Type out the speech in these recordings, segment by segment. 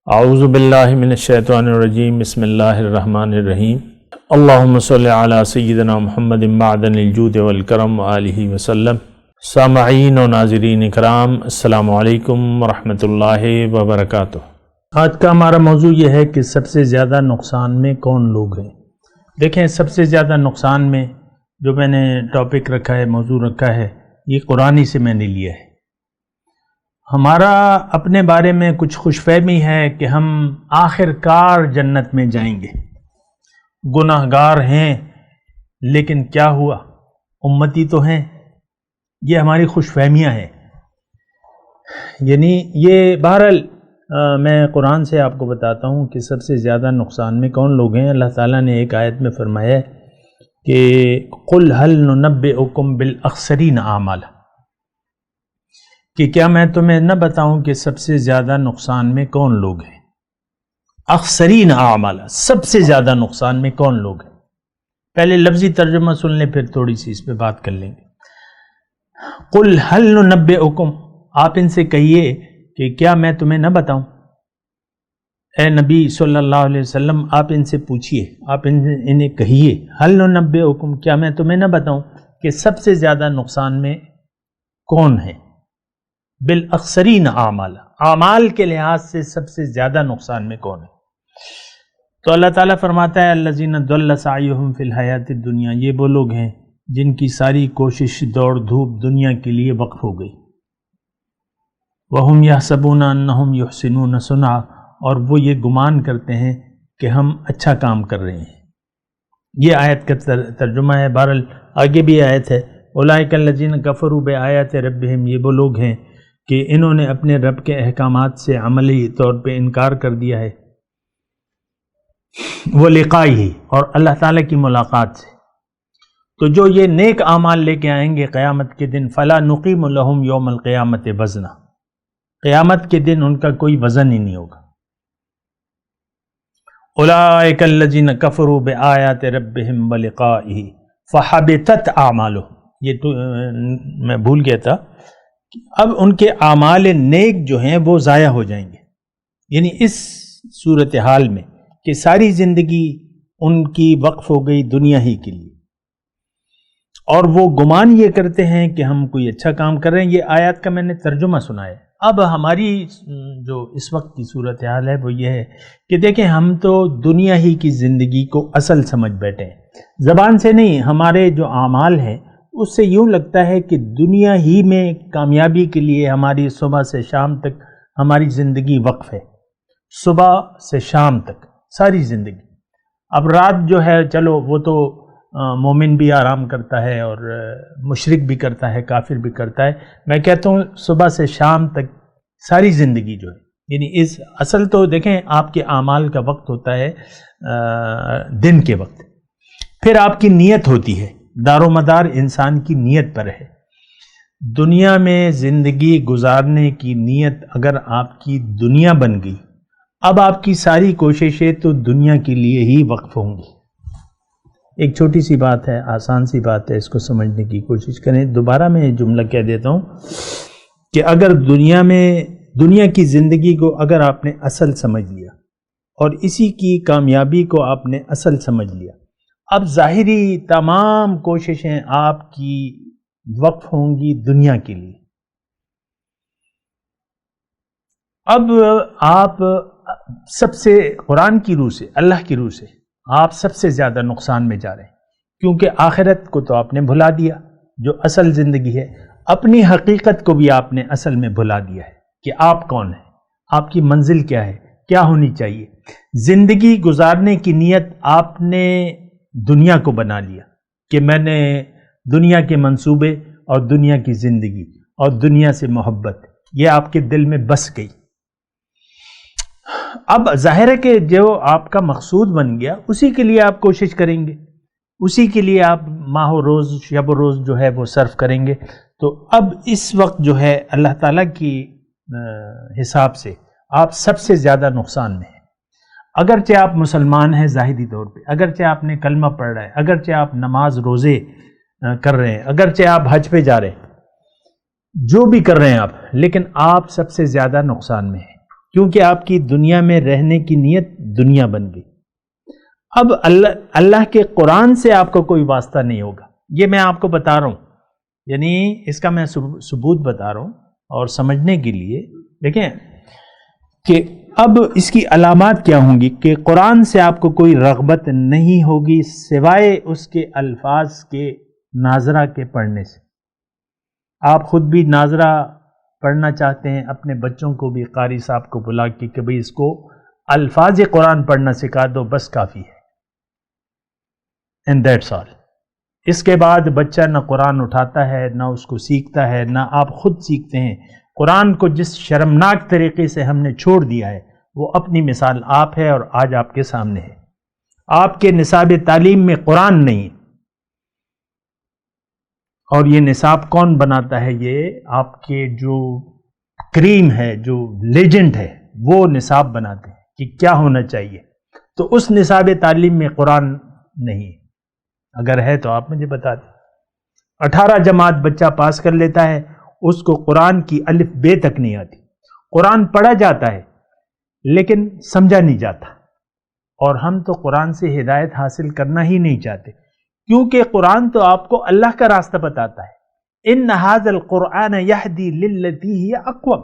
اعوذ باللہ من الشیطان الرجیم بسم اللہ الرحمن الرحیم اللہم صلی علی سیدنا محمد معدن الجود والکرم وآلہ وسلم۔ سامعین و ناظرین اکرام، السلام علیکم ورحمۃ اللہ وبرکاتہ۔ آج کا ہمارا موضوع یہ ہے کہ سب سے زیادہ نقصان میں کون لوگ ہیں۔ دیکھیں، سب سے زیادہ نقصان میں جو میں نے ٹاپک رکھا ہے، موضوع رکھا ہے، یہ قرآنی سے میں نے لیا ہے۔ ہمارا اپنے بارے میں کچھ خوش فہمی ہے کہ ہم آخر کار جنت میں جائیں گے، گناہ گار ہیں لیکن کیا ہوا، امتی تو ہیں۔ یہ ہماری خوش فہمیاں ہیں، یعنی یہ بہرحال میں قرآن سے آپ کو بتاتا ہوں کہ سب سے زیادہ نقصان میں کون لوگ ہیں۔ اللہ تعالیٰ نے ایک آیت میں فرمایا ہے کہ قُلْ هَلْ نُنَبِّئُكُمْ بِالْأَخْسَرِينَ أَعْمَالًا، کہ کیا میں تمہیں نہ بتاؤں کہ سب سے زیادہ نقصان میں کون لوگ ہیں۔ اخسرین اعمال، سب سے زیادہ نقصان میں کون لوگ ہیں۔ پہلے لفظی ترجمہ سن لیں، پھر تھوڑی سی اس پہ بات کر لیں گے۔ قل هل ننبئکم، آپ ان سے کہیے کہ کیا میں تمہیں نہ بتاؤں۔ اے نبی صلی اللہ علیہ وسلم، آپ ان سے پوچھئے، آپ انہیں کہیے، هل ننبئکم، کیا میں تمہیں نہ بتاؤں کہ سب سے زیادہ نقصان میں کون ہے۔ بالاخسرین اعمال، اعمال کے لحاظ سے سب سے زیادہ نقصان میں کون ہے۔ تو اللہ تعالیٰ فرماتا ہے الذین ضل سعیہم فی الحیات الدنیا، یہ وہ لوگ ہیں جن کی ساری کوشش دوڑ دھوپ دنیا کے لیے وقف ہو گئی۔ وہم یحسبون انہم یحسنون صنعا، اور وہ یہ گمان کرتے ہیں کہ ہم اچھا کام کر رہے ہیں۔ یہ آیت کا ترجمہ ہے، بہرحال آگے بھی آیت ہے، اولئک الذین کفروا بآیات ربہم، یہ وہ لوگ ہیں کہ انہوں نے اپنے رب کے احکامات سے عملی طور پہ انکار کر دیا ہے، وہ لقائہ، اور اللہ تعالیٰ کی ملاقات سے۔ تو جو یہ نیک اعمال لے کے آئیں گے قیامت کے دن، فلا نقیم لہم یوم القیامت وزنا، قیامت کے دن ان کا کوئی وزن ہی نہیں ہوگا۔ اولئک الذین کفروا بآیات ربہم ولقائہ فحبطت اعمالہم، یہ تو میں بھول گیا تھا، اب ان کے اعمال نیک جو ہیں وہ ضائع ہو جائیں گے، یعنی اس صورتحال میں کہ ساری زندگی ان کی وقف ہو گئی دنیا ہی کے لیے، اور وہ گمان یہ کرتے ہیں کہ ہم کوئی اچھا کام کر رہے ہیں۔ یہ آیات کا میں نے ترجمہ سنا ہے۔ اب ہماری جو اس وقت کی صورتحال ہے وہ یہ ہے کہ دیکھیں، ہم تو دنیا ہی کی زندگی کو اصل سمجھ بیٹھے ہیں، زبان سے نہیں، ہمارے جو اعمال ہیں اس سے یوں لگتا ہے کہ دنیا ہی میں کامیابی کے لیے ہماری صبح سے شام تک ہماری زندگی وقف ہے، صبح سے شام تک ساری زندگی۔ اب رات جو ہے چلو وہ تو مومن بھی آرام کرتا ہے اور مشرک بھی کرتا ہے، کافر بھی کرتا ہے، میں کہتا ہوں صبح سے شام تک ساری زندگی جو ہے، یعنی اس اصل تو دیکھیں آپ کے اعمال کا وقت ہوتا ہے دن کے وقت، پھر آپ کی نیت ہوتی ہے، دار و مدار انسان کی نیت پر ہے۔ دنیا میں زندگی گزارنے کی نیت اگر آپ کی دنیا بن گئی، اب آپ کی ساری کوششیں تو دنیا کے لیے ہی وقف ہوں گی۔ ایک چھوٹی سی بات ہے، آسان سی بات ہے، اس کو سمجھنے کی کوشش کریں۔ دوبارہ میں جملہ کہہ دیتا ہوں کہ اگر دنیا کی زندگی کو اگر آپ نے اصل سمجھ لیا اور اسی کی کامیابی کو آپ نے اصل سمجھ لیا، اب ظاہری تمام کوششیں آپ کی وقف ہوں گی دنیا کے لیے۔ اب آپ سب سے قرآن کی روح سے، اللہ کی روح سے آپ سب سے زیادہ نقصان میں جا رہے ہیں، کیونکہ آخرت کو تو آپ نے بھلا دیا جو اصل زندگی ہے، اپنی حقیقت کو بھی آپ نے اصل میں بھلا دیا ہے کہ آپ کون ہیں، آپ کی منزل کیا ہے، کیا ہونی چاہیے۔ زندگی گزارنے کی نیت آپ نے دنیا کو بنا لیا کہ میں نے دنیا کے منصوبے اور دنیا کی زندگی اور دنیا سے محبت، یہ آپ کے دل میں بس گئی۔ اب ظاہر ہے کہ جو آپ کا مقصود بن گیا اسی کے لیے آپ کوشش کریں گے، اسی کے لیے آپ ماہ و روز شب و روز جو ہے وہ صرف کریں گے۔ تو اب اس وقت جو ہے اللہ تعالیٰ کی حساب سے آپ سب سے زیادہ نقصان میں ہیں۔ اگرچہ آپ مسلمان ہیں ظاہری طور پہ، اگرچہ آپ نے کلمہ پڑھ رہا ہے، اگرچہ آپ نماز روزے کر رہے ہیں، اگرچہ آپ حج پہ جا رہے ہیں، جو بھی کر رہے ہیں آپ، لیکن آپ سب سے زیادہ نقصان میں ہیں۔ کیونکہ آپ کی دنیا میں رہنے کی نیت دنیا بن گئی۔ اب اللہ کے قرآن سے آپ کو کوئی واسطہ نہیں ہوگا، یہ میں آپ کو بتا رہا ہوں، یعنی اس کا میں ثبوت بتا رہا ہوں اور سمجھنے کے لیے دیکھیں کہ اب اس کی علامات کیا ہوں گی کہ قرآن سے آپ کو کوئی رغبت نہیں ہوگی سوائے اس کے الفاظ کے ناظرہ کے پڑھنے سے۔ آپ خود بھی ناظرہ پڑھنا چاہتے ہیں، اپنے بچوں کو بھی قاری صاحب کو بلا کے کہ بھئی اس کو الفاظ قرآن پڑھنا سکھا دو، بس کافی ہے، اینڈ دیٹس آل۔ اس کے بعد بچہ نہ قرآن اٹھاتا ہے، نہ اس کو سیکھتا ہے، نہ آپ خود سیکھتے ہیں۔ قرآن کو جس شرمناک طریقے سے ہم نے چھوڑ دیا ہے، وہ اپنی مثال آپ ہے اور آج آپ کے سامنے ہے۔ آپ کے نصاب تعلیم میں قرآن نہیں ہے، اور یہ نصاب کون بناتا ہے؟ یہ آپ کے جو کریم ہے، جو لیجنڈ ہے، وہ نصاب بناتے ہیں کہ کیا ہونا چاہیے۔ تو اس نصاب تعلیم میں قرآن نہیں ہے، اگر ہے تو آپ مجھے بتا دیں۔ 18 جماعت بچہ پاس کر لیتا ہے، اس کو قرآن کی الف بے تک نہیں آتی۔ قرآن پڑھا جاتا ہے لیکن سمجھا نہیں جاتا، اور ہم تو قرآن سے ہدایت حاصل کرنا ہی نہیں چاہتے، کیونکہ قرآن تو آپ کو اللہ کا راستہ بتاتا ہے۔ ان ھذا القرآن یہدی للتی ہی اقوم،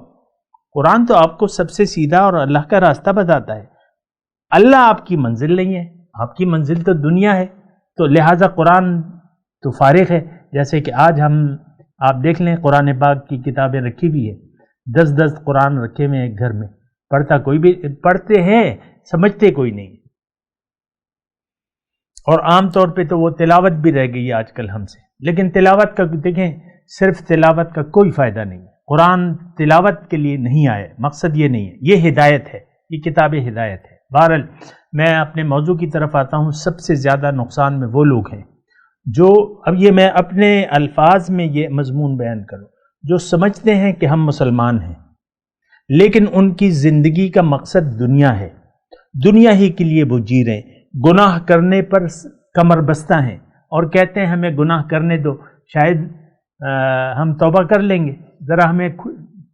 قرآن تو آپ کو سب سے سیدھا اور اللہ کا راستہ بتاتا ہے۔ اللہ آپ کی منزل نہیں ہے، آپ کی منزل تو دنیا ہے، تو لہٰذا قرآن تو فارغ ہے۔ جیسے کہ آج آپ دیکھ لیں قرآن پاک کی کتابیں رکھی بھی ہے، 10 قرآن رکھے ہوئے ایک گھر میں، پڑھتا کوئی بھی، پڑھتے ہیں سمجھتے کوئی نہیں، اور عام طور پہ تو وہ تلاوت بھی رہ گئی ہے آج کل ہم سے۔ لیکن تلاوت کا دیکھیں، صرف تلاوت کا کوئی فائدہ نہیں ہے، قرآن تلاوت کے لیے نہیں آئے، مقصد یہ نہیں ہے، یہ ہدایت ہے، یہ کتاب ہدایت ہے۔ بہرحال میں اپنے موضوع کی طرف آتا ہوں۔ سب سے زیادہ نقصان میں وہ لوگ ہیں جو، اب یہ میں اپنے الفاظ میں یہ مضمون بیان کروں، جو سمجھتے ہیں کہ ہم مسلمان ہیں لیکن ان کی زندگی کا مقصد دنیا ہے، دنیا ہی کے لیے وہ جی رہے ہیں، گناہ کرنے پر کمر بستہ ہیں اور کہتے ہیں ہمیں گناہ کرنے دو، شاید ہم توبہ کر لیں گے، ذرا ہمیں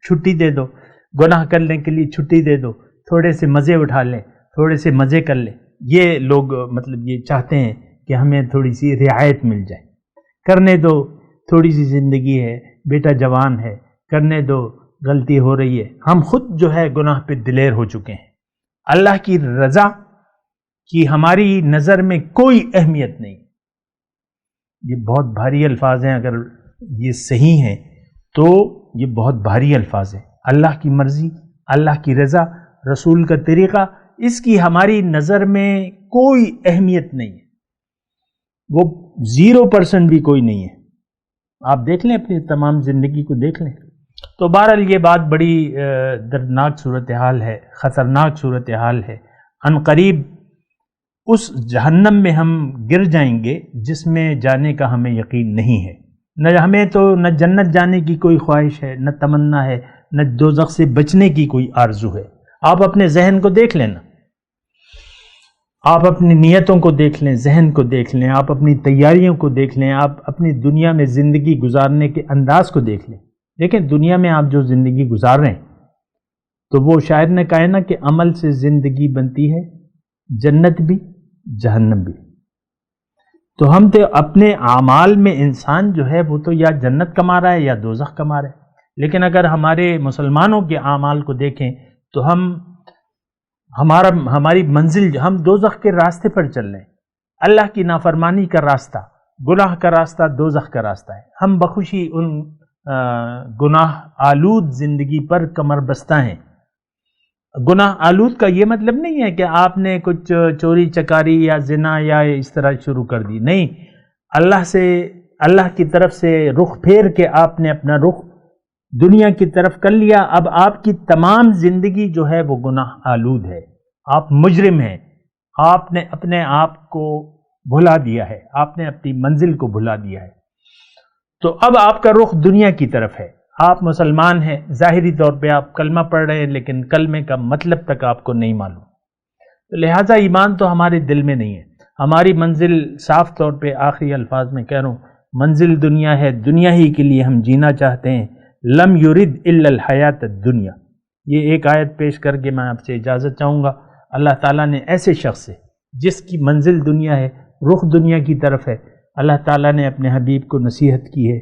چھٹی دے دو، گناہ کرنے کے لیے چھٹی دے دو، تھوڑے سے مزے اٹھا لیں، تھوڑے سے مزے کر لیں۔ یہ لوگ مطلب یہ چاہتے ہیں کہ ہمیں تھوڑی سی رعایت مل جائے، کرنے دو، تھوڑی سی زندگی ہے، بیٹا جوان ہے، کرنے دو، غلطی ہو رہی ہے۔ ہم خود جو ہے گناہ پہ دلیر ہو چکے ہیں، اللہ کی رضا کی ہماری نظر میں کوئی اہمیت نہیں۔ یہ بہت بھاری الفاظ ہیں، اگر یہ صحیح ہیں تو یہ بہت بھاری الفاظ ہیں۔ اللہ کی مرضی، اللہ کی رضا، رسول کا طریقہ، اس کی ہماری نظر میں کوئی اہمیت نہیں ہے، وہ 0% بھی کوئی نہیں ہے۔ آپ دیکھ لیں، اپنی تمام زندگی کو دیکھ لیں۔ تو بہرحال یہ بات بڑی دردناک صورتحال ہے، خطرناک صورتحال ہے۔ عن قریب اس جہنم میں ہم گر جائیں گے جس میں جانے کا ہمیں یقین نہیں ہے۔ نہ ہمیں تو نہ جنت جانے کی کوئی خواہش ہے، نہ تمنا ہے، نہ دوزخ سے بچنے کی کوئی آرزو ہے۔ آپ اپنے ذہن کو دیکھ لینا، آپ اپنی نیتوں کو دیکھ لیں، ذہن کو دیکھ لیں، آپ اپنی تیاریوں کو دیکھ لیں، آپ اپنی دنیا میں زندگی گزارنے کے انداز کو دیکھ لیں۔ دیکھیں، دنیا میں آپ جو زندگی گزار رہے ہیں، تو وہ شاعر نے کہا ہے نا کہ عمل سے زندگی بنتی ہے، جنت بھی جہنم بھی۔ تو ہم تو اپنے اعمال میں انسان جو ہے وہ تو یا جنت کما رہا ہے یا دوزخ کما رہا ہے۔ لیکن اگر ہمارے مسلمانوں کے اعمال کو دیکھیں تو ہماری منزل، ہم دوزخ کے راستے پر چل رہے ہیں۔ اللہ کی نافرمانی کا راستہ، گناہ کا راستہ دوزخ کا راستہ ہے۔ ہم بخوشی ان گناہ آلود زندگی پر کمر بستہ ہیں۔ گناہ آلود کا یہ مطلب نہیں ہے کہ آپ نے کچھ چوری چکاری یا زنا یا اس طرح شروع کر دی، نہیں، اللہ کی طرف سے رخ پھیر کے آپ نے اپنا رخ دنیا کی طرف کر لیا۔ اب آپ کی تمام زندگی جو ہے وہ گناہ آلود ہے، آپ مجرم ہیں، آپ نے اپنے آپ کو بھلا دیا ہے، آپ نے اپنی منزل کو بھلا دیا ہے۔ تو اب آپ کا رخ دنیا کی طرف ہے۔ آپ مسلمان ہیں، ظاہری طور پہ آپ کلمہ پڑھ رہے ہیں، لیکن کلمے کا مطلب تک آپ کو نہیں معلوم، تو لہٰذا ایمان تو ہمارے دل میں نہیں ہے۔ ہماری منزل صاف طور پہ، آخری الفاظ میں کہہ رہا ہوں، منزل دنیا ہے، دنیا ہی کے لیے ہم جینا چاہتے ہیں۔ لم یرد الا الحیات الدنیا، یہ ایک آیت پیش کر کے میں آپ سے اجازت چاہوں گا۔ اللہ تعالیٰ نے ایسے شخص سے جس کی منزل دنیا ہے، رخ دنیا کی طرف ہے، اللہ تعالیٰ نے اپنے حبیب کو نصیحت کی ہے،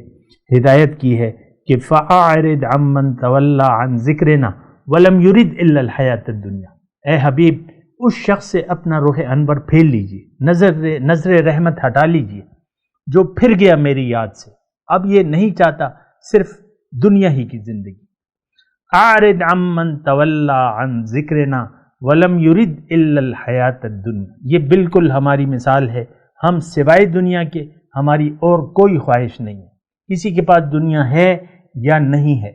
ہدایت کی ہے کہ فَأَعْرِضْ عَمَّنْ تَوَلَّى عَنْ ذِكْرِنَا وَلَمْ يُرِدْ إِلَّا الْحَيَاةَ الدُّنْيَا۔ اے حبیب، اس شخص سے اپنا رخ انور پھیر لیجیے، نظر رحمت ہٹا لیجیے جو پھر گیا میری یاد سے، اب یہ نہیں چاہتا صرف دنیا ہی کی زندگی۔ اعرض عمن تولی عن ذکرنا ولم یرد الا الحیات الدنیا، یہ بالکل ہماری مثال ہے۔ ہم سوائے دنیا کے ہماری اور کوئی خواہش نہیں ہے، کسی کے پاس دنیا ہے یا نہیں ہے،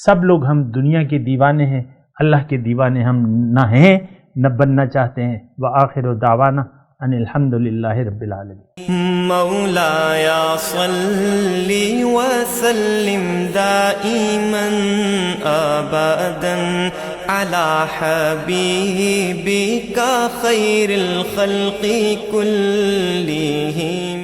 سب لوگ ہم دنیا کے دیوانے ہیں، اللہ کے دیوانے ہم نہ ہیں نہ بننا چاہتے ہیں۔ وآخر دعوانا ان الحمد للہ رب العالمین۔ مولاي صل وسلم دائما ابدا على حبيبك خير الخلق كلهم۔